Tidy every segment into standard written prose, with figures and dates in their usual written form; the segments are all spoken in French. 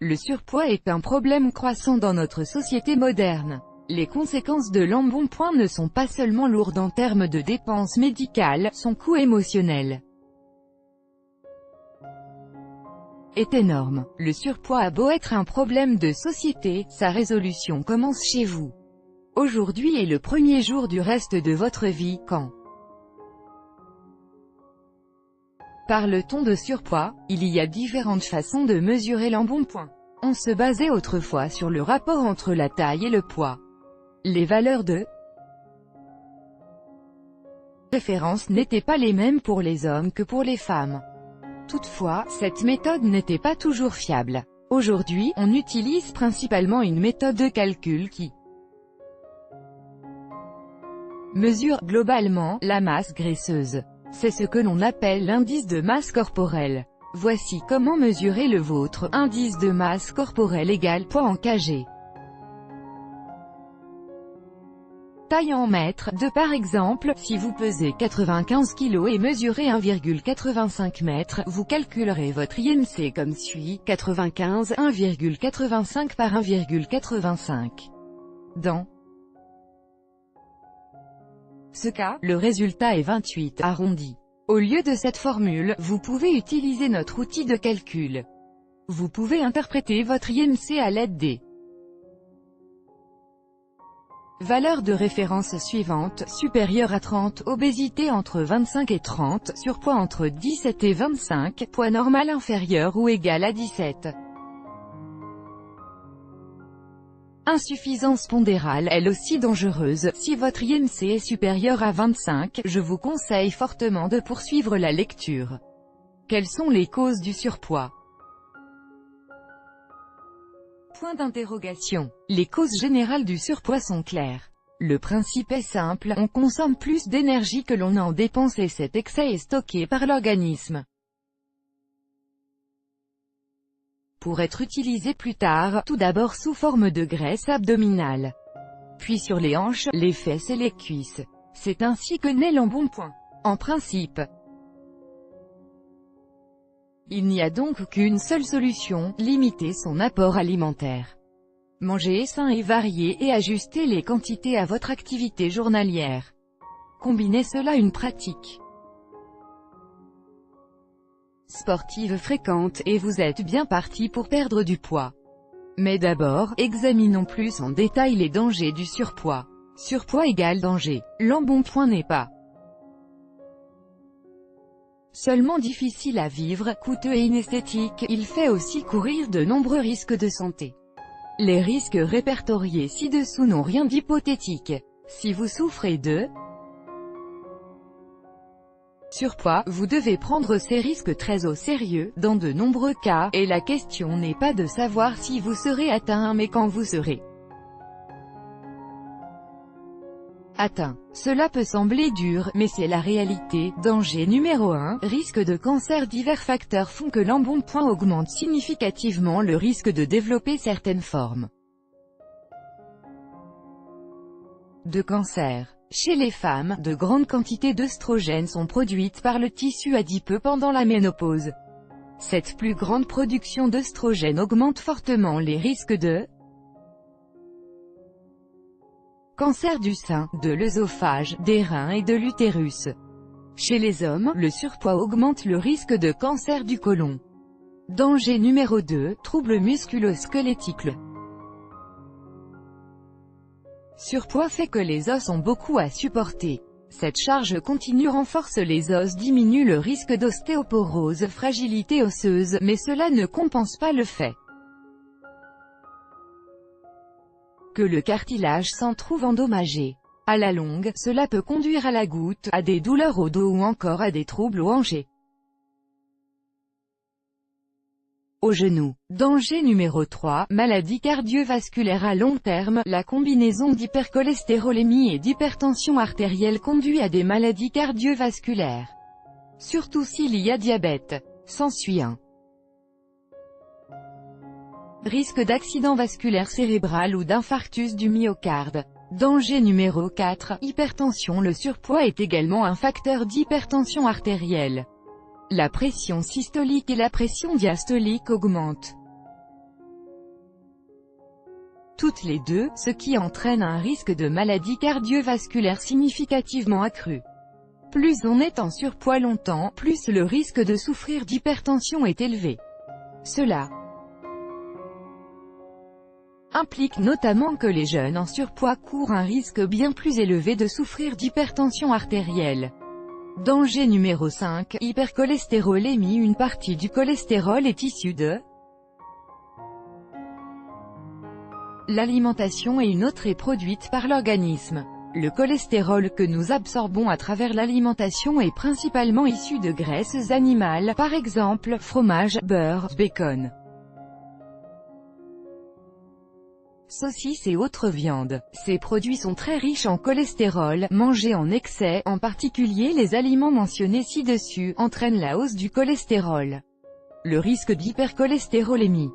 Le surpoids est un problème croissant dans notre société moderne. Les conséquences de l'embonpoint ne sont pas seulement lourdes en termes de dépenses médicales, son coût émotionnel est énorme. Le surpoids a beau être un problème de société, sa résolution commence chez vous. Aujourd'hui est le premier jour du reste de votre vie, quand parle-t-on de surpoids? Il y a différentes façons de mesurer l'embonpoint. On se basait autrefois sur le rapport entre la taille et le poids. Les valeurs de référence n'étaient pas les mêmes pour les hommes que pour les femmes. Toutefois, cette méthode n'était pas toujours fiable. Aujourd'hui, on utilise principalement une méthode de calcul qui mesure globalement la masse graisseuse. C'est ce que l'on appelle l'indice de masse corporelle. Voici comment mesurer le vôtre. Indice de masse corporelle égale poids en kg. Taille en mètres. Par exemple, si vous pesez 95 kg et mesurez 1,85 m, vous calculerez votre IMC comme suit: 95, 1,85 par 1,85. Dans ce cas, le résultat est 28, arrondi. Au lieu de cette formule, vous pouvez utiliser notre outil de calcul. Vous pouvez interpréter votre IMC à l'aide des valeurs de référence suivantes: supérieur à 30, obésité entre 25 et 30, surpoids entre 17 et 25, poids normal inférieur ou égal à 17. Insuffisance pondérale, elle aussi dangereuse. Si votre IMC est supérieur à 25, je vous conseille fortement de poursuivre la lecture. Quelles sont les causes du surpoids? Point d'interrogation. Les causes générales du surpoids sont claires. Le principe est simple, on consomme plus d'énergie que l'on en dépense et cet excès est stocké par l'organisme pour être utilisé plus tard, tout d'abord sous forme de graisse abdominale, puis sur les hanches, les fesses et les cuisses. C'est ainsi que naît l'embonpoint. En principe, il n'y a donc qu'une seule solution: limiter son apport alimentaire. Mangez sain et varié et ajustez les quantités à votre activité journalière. Combinez cela une pratique sportive fréquente, et vous êtes bien parti pour perdre du poids. Mais d'abord, examinons plus en détail les dangers du surpoids. Surpoids égale danger. L'embonpoint n'est pas seulement difficile à vivre, coûteux et inesthétique, il fait aussi courir de nombreux risques de santé. Les risques répertoriés ci-dessous n'ont rien d'hypothétique. Si vous souffrez de surpoids, vous devez prendre ces risques très au sérieux, dans de nombreux cas, et la question n'est pas de savoir si vous serez atteint mais quand vous serez atteint. Cela peut sembler dur, mais c'est la réalité. Danger numéro 1, risque de cancer. Divers facteurs font que l'embonpoint augmente significativement le risque de développer certaines formes de cancer. Chez les femmes, de grandes quantités d'œstrogènes sont produites par le tissu adipeux pendant la ménopause. Cette plus grande production d'œstrogènes augmente fortement les risques de cancer du sein, de l'œsophage, des reins et de l'utérus. Chez les hommes, le surpoids augmente le risque de cancer du côlon. Danger numéro 2, troubles musculo-squelettiques. Le surpoids fait que les os ont beaucoup à supporter. Cette charge continue renforce les os, diminue le risque d'ostéoporose, fragilité osseuse, mais cela ne compense pas le fait que le cartilage s'en trouve endommagé. À la longue, cela peut conduire à la goutte, à des douleurs au dos ou encore à des troubles aux hanches. Au genou. Danger numéro 3, maladie cardiovasculaire à long terme. La combinaison d'hypercholestérolémie et d'hypertension artérielle conduit à des maladies cardiovasculaires. Surtout s'il y a diabète. S'ensuit un risque d'accident vasculaire cérébral ou d'infarctus du myocarde. Danger numéro 4, hypertension. Le surpoids est également un facteur d'hypertension artérielle. La pression systolique et la pression diastolique augmentent toutes les deux, ce qui entraîne un risque de maladie cardiovasculaire significativement accru. Plus on est en surpoids longtemps, plus le risque de souffrir d'hypertension est élevé. Cela implique notamment que les jeunes en surpoids courent un risque bien plus élevé de souffrir d'hypertension artérielle. Danger numéro 5, hypercholestérolémie. Une partie du cholestérol est issue de l'alimentation et une autre est produite par l'organisme. Le cholestérol que nous absorbons à travers l'alimentation est principalement issu de graisses animales, par exemple, fromage, beurre, bacon, saucisses et autres viandes. Ces produits sont très riches en cholestérol. Manger en excès, en particulier les aliments mentionnés ci-dessus, entraîne la hausse du cholestérol. Le risque d'hypercholestérolémie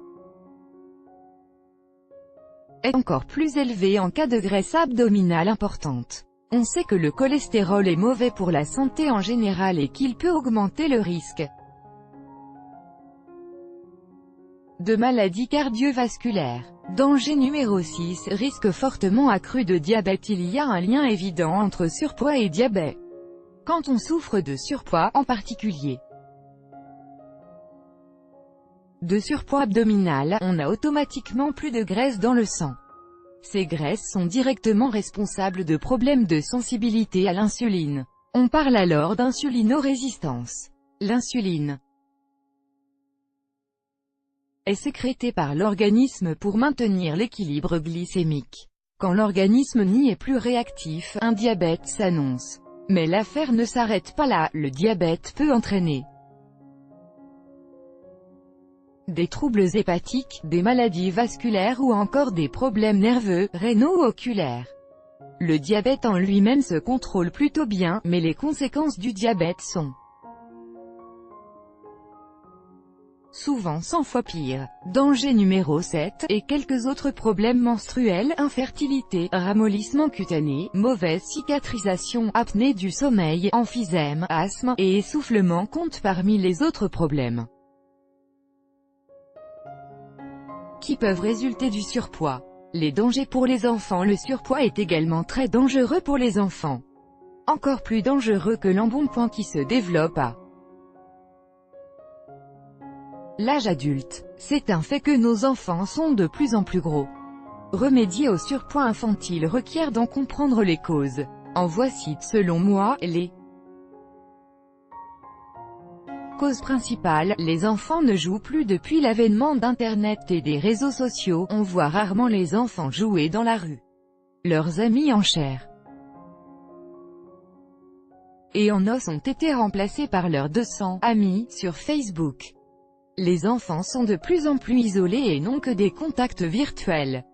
est encore plus élevé en cas de graisse abdominale importante. On sait que le cholestérol est mauvais pour la santé en général et qu'il peut augmenter le risque de maladies cardiovasculaires. Danger numéro 6, risque fortement accru de diabète. Il y a un lien évident entre surpoids et diabète. Quand on souffre de surpoids, en particulier de surpoids abdominal, on a automatiquement plus de graisse dans le sang. Ces graisses sont directement responsables de problèmes de sensibilité à l'insuline. On parle alors d'insulinorésistance. L'insuline est sécrétée par l'organisme pour maintenir l'équilibre glycémique. Quand l'organisme n'y est plus réactif, un diabète s'annonce. Mais l'affaire ne s'arrête pas là, le diabète peut entraîner des troubles hépatiques, des maladies vasculaires ou encore des problèmes nerveux, rénaux ou oculaires. Le diabète en lui-même se contrôle plutôt bien, mais les conséquences du diabète sont souvent 100 fois pire. Danger numéro 7, et quelques autres problèmes menstruels, infertilité, ramollissement cutané, mauvaise cicatrisation, apnée du sommeil, emphysème, asthme, et essoufflement comptent parmi les autres problèmes qui peuvent résulter du surpoids. Les dangers pour les enfants. Le surpoids est également très dangereux pour les enfants. Encore plus dangereux que l'embonpoint qui se développe à l'âge adulte. C'est un fait que nos enfants sont de plus en plus gros. Remédier au surpoids infantile requiert d'en comprendre les causes. En voici, selon moi, les cause principale. Les enfants ne jouent plus depuis l'avènement d'Internet et des réseaux sociaux. On voit rarement les enfants jouer dans la rue. Leurs amis en chair et en os ont été remplacés par leurs 200 amis sur Facebook. Les enfants sont de plus en plus isolés et n'ont que des contacts virtuels.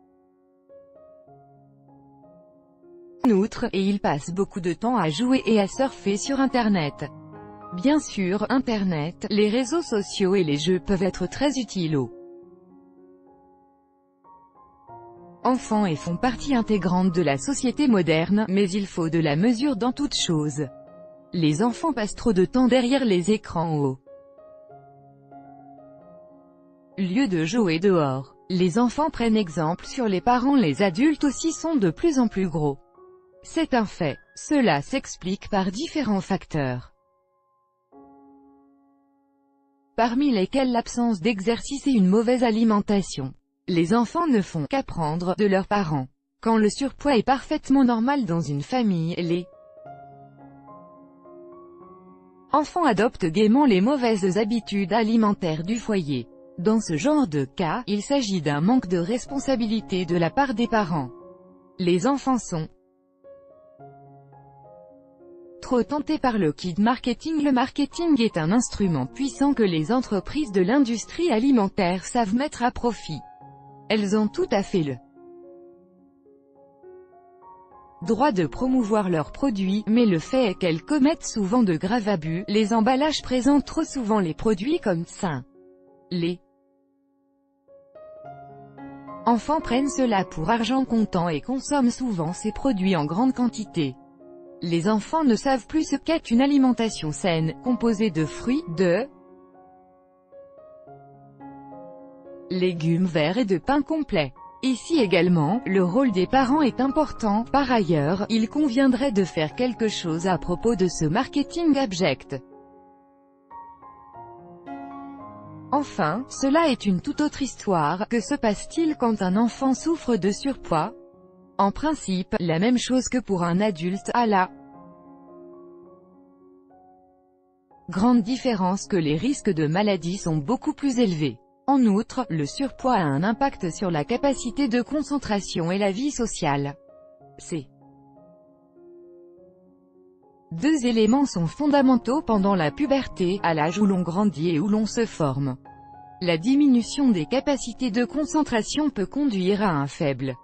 En outre, et ils passent beaucoup de temps à jouer et à surfer sur Internet. Bien sûr, Internet, les réseaux sociaux et les jeux peuvent être très utiles aux enfants et font partie intégrante de la société moderne, mais il faut de la mesure dans toute chose. Les enfants passent trop de temps derrière les écrans au lieu de jouer dehors. Les enfants prennent exemple sur les parents. Les adultes aussi sont de plus en plus gros. C'est un fait. Cela s'explique par différents facteurs, parmi lesquels l'absence d'exercice et une mauvaise alimentation. Les enfants ne font qu'apprendre de leurs parents. Quand le surpoids est parfaitement normal dans une famille, les enfants adoptent gaiement les mauvaises habitudes alimentaires du foyer. Dans ce genre de cas, il s'agit d'un manque de responsabilité de la part des parents. Les enfants sont trop tentés par le kid marketing. Le marketing est un instrument puissant que les entreprises de l'industrie alimentaire savent mettre à profit. Elles ont tout à fait le droit de promouvoir leurs produits, mais le fait est qu'elles commettent souvent de graves abus. Les emballages présentent trop souvent les produits comme sains. Les Enfants prennent cela pour argent comptant et consomment souvent ces produits en grande quantité. Les enfants ne savent plus ce qu'est une alimentation saine, composée de fruits, de légumes verts et de pain complet. Ici également, le rôle des parents est important. Par ailleurs, il conviendrait de faire quelque chose à propos de ce marketing abject. Enfin, cela est une toute autre histoire. Que se passe-t-il quand un enfant souffre de surpoids? En principe, la même chose que pour un adulte, à la grande différence que les risques de maladie sont beaucoup plus élevés. En outre, le surpoids a un impact sur la capacité de concentration et la vie sociale. Ces deux éléments sont fondamentaux pendant la puberté, à l'âge où l'on grandit et où l'on se forme. La diminution des capacités de concentration peut conduire à un faible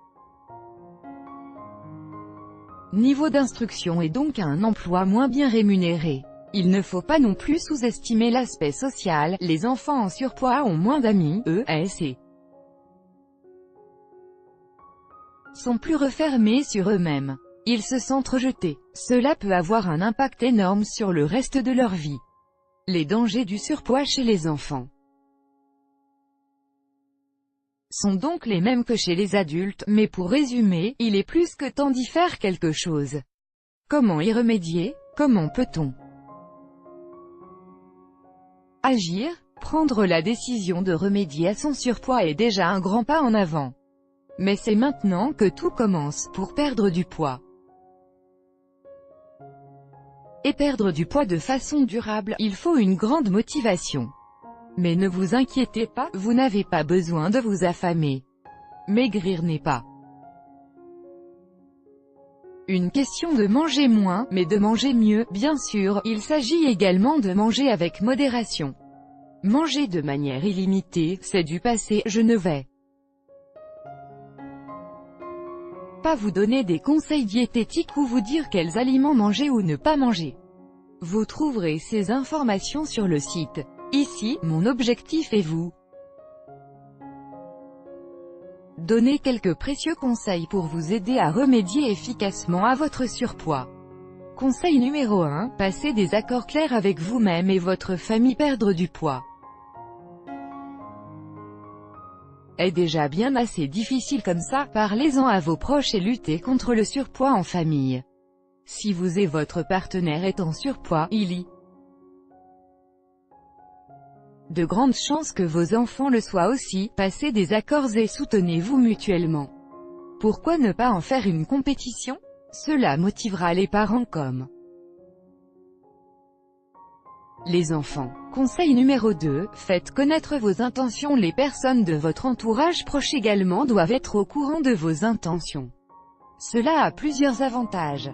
niveau d'instruction et donc à un emploi moins bien rémunéré. Il ne faut pas non plus sous-estimer l'aspect social. Les enfants en surpoids ont moins d'amis, et sont plus refermés sur eux-mêmes. Ils se sentent rejetés. Cela peut avoir un impact énorme sur le reste de leur vie. Les dangers du surpoids chez les enfants sont donc les mêmes que chez les adultes, mais pour résumer, il est plus que temps d'y faire quelque chose. Comment y remédier? Comment peut-on agir? Prendre la décision de remédier à son surpoids est déjà un grand pas en avant. Mais c'est maintenant que tout commence. Pour perdre du poids et perdre du poids de façon durable, il faut une grande motivation. Mais ne vous inquiétez pas, vous n'avez pas besoin de vous affamer. Maigrir n'est pas une question de manger moins, mais de manger mieux. Bien sûr, il s'agit également de manger avec modération. Manger de manière illimitée, c'est du passé. Je ne vais pas vous donner des conseils diététiques ou vous dire quels aliments manger ou ne pas manger. Vous trouverez ces informations sur le site. Ici, mon objectif est vous donner quelques précieux conseils pour vous aider à remédier efficacement à votre surpoids. Conseil numéro 1, passez des accords clairs avec vous-même et votre famille. Perdre du poids est déjà bien assez difficile comme ça. Parlez-en à vos proches et luttez contre le surpoids en famille. Si vous et votre partenaire êtes en surpoids, il y de grandes chances que vos enfants le soient aussi. Passez des accords et soutenez-vous mutuellement. Pourquoi ne pas en faire une compétition? Cela motivera les parents comme les enfants. Conseil numéro 2, faites connaître vos intentions. Les personnes de votre entourage proche également doivent être au courant de vos intentions. Cela a plusieurs avantages.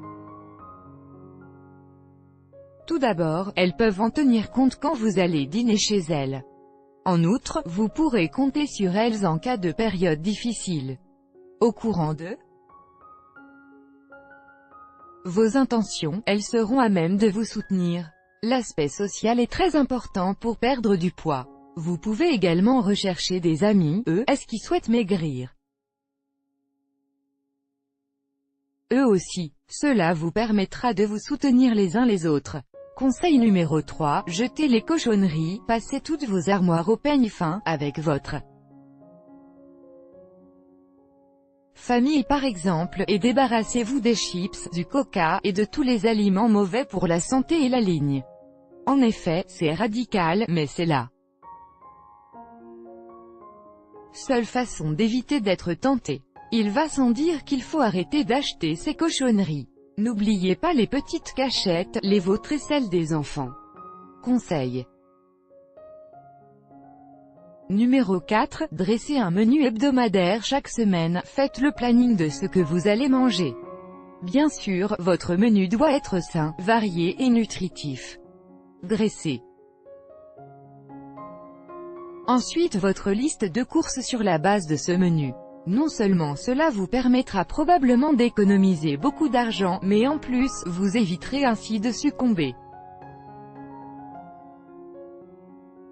Tout d'abord, elles peuvent en tenir compte quand vous allez dîner chez elles. En outre, vous pourrez compter sur elles en cas de période difficile. Au courant de vos intentions, elles seront à même de vous soutenir. L'aspect social est très important pour perdre du poids. Vous pouvez également rechercher des amis, qui souhaitent maigrir. Eux aussi. Cela vous permettra de vous soutenir les uns les autres. Conseil numéro 3, jetez les cochonneries. Passez toutes vos armoires au peigne fin, avec votre famille par exemple, et débarrassez-vous des chips, du coca, et de tous les aliments mauvais pour la santé et la ligne. En effet, c'est radical, mais c'est la seule façon d'éviter d'être tenté. Il va sans dire qu'il faut arrêter d'acheter ces cochonneries. N'oubliez pas les petites cachettes, les vôtres et celles des enfants. Conseil numéro 4, dressez un menu hebdomadaire chaque semaine. Faites le planning de ce que vous allez manger. Bien sûr, votre menu doit être sain, varié et nutritif. Dressez ensuite votre liste de courses sur la base de ce menu. Non seulement cela vous permettra probablement d'économiser beaucoup d'argent, mais en plus, vous éviterez ainsi de succomber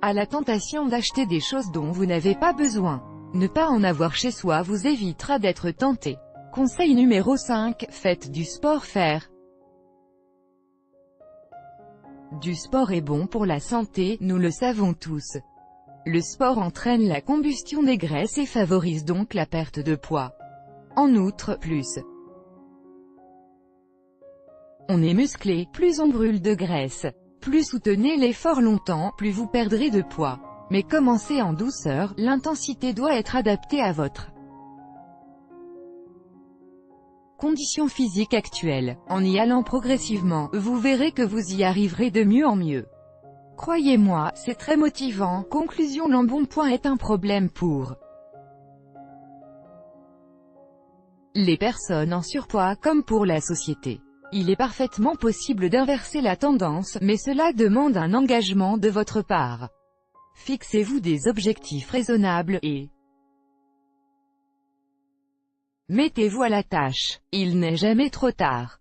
à la tentation d'acheter des choses dont vous n'avez pas besoin. Ne pas en avoir chez soi vous évitera d'être tenté. Conseil numéro 5, faites du sport. Faire du sport est bon pour la santé, nous le savons tous. Le sport entraîne la combustion des graisses et favorise donc la perte de poids. En outre, plus on est musclé, plus on brûle de graisse. Plus soutenez l'effort longtemps, plus vous perdrez de poids. Mais commencez en douceur, l'intensité doit être adaptée à votre condition physique actuelle. En y allant progressivement, vous verrez que vous y arriverez de mieux en mieux. Croyez-moi, c'est très motivant. Conclusion: l'embonpoint est un problème pour les personnes en surpoids comme pour la société. Il est parfaitement possible d'inverser la tendance, mais cela demande un engagement de votre part. Fixez-vous des objectifs raisonnables, et mettez-vous à la tâche. Il n'est jamais trop tard.